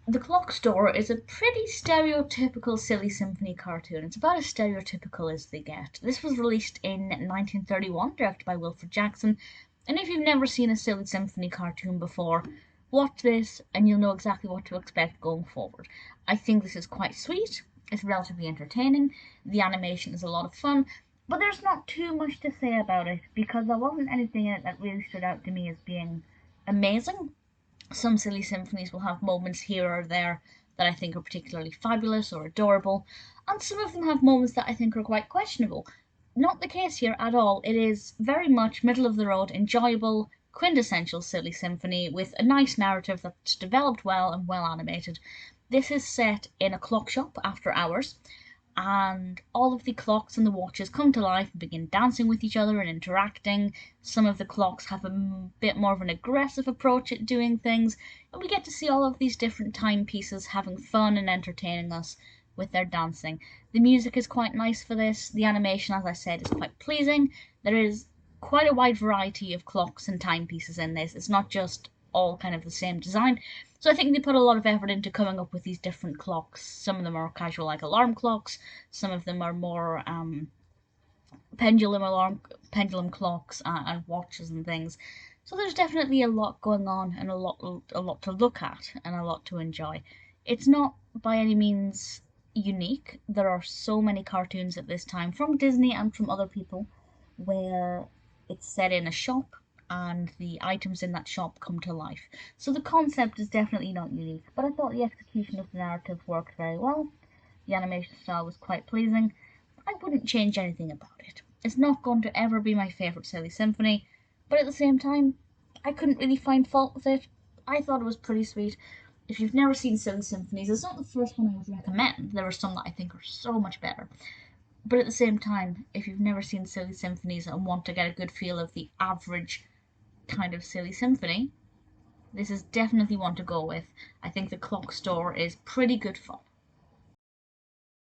The Clock Store is a pretty stereotypical silly symphony cartoon. It's about as stereotypical as they get. This was released in 1931, directed by Wilfred Jackson. And if you've never seen a silly symphony cartoon before, watch this and you'll know exactly what to expect going forward. I think this is quite sweet. It's relatively entertaining. The animation is a lot of fun. But there's not too much to say about it because there wasn't anything in it that really stood out to me as being amazing. Some silly symphonies will have moments here or there that I think are particularly fabulous or adorable, and some of them have moments that I think are quite questionable. Not the case here at all. It is very much middle of the road, enjoyable, quintessential silly symphony with a nice narrative that's developed well and well animated. This is set in a clock shop after hours, and all of the clocks and the watches come to life and begin dancing with each other and interacting. Some of the clocks have a bit more of an aggressive approach at doing things, and we get to see all of these different timepieces having fun and entertaining us with their dancing. The music is quite nice for this. The animation, as I said, is quite pleasing. There is quite a wide variety of clocks and timepieces in this. It's not just all kind of the same design. So I think they put a lot of effort into coming up with these different clocks. Some of them are casual, like alarm clocks. Some of them are more pendulum clocks and watches and things. So there's definitely a lot going on and a lot to look at and a lot to enjoy. It's not by any means unique. There are so many cartoons at this time from Disney and from other people where it's set in a shop and the items in that shop come to life. So the concept is definitely not unique, but I thought the execution of the narrative worked very well. The animation style was quite pleasing. I wouldn't change anything about it. It's not going to ever be my favourite silly symphony, but at the same time, I couldn't really find fault with it. I thought it was pretty sweet. If you've never seen Silly Symphonies, it's not the first one I would recommend. There are some that I think are so much better. But at the same time, if you've never seen Silly Symphonies and want to get a good feel of the average kind of silly symphony, this is definitely one to go with. I think the Clock Store is pretty good fun.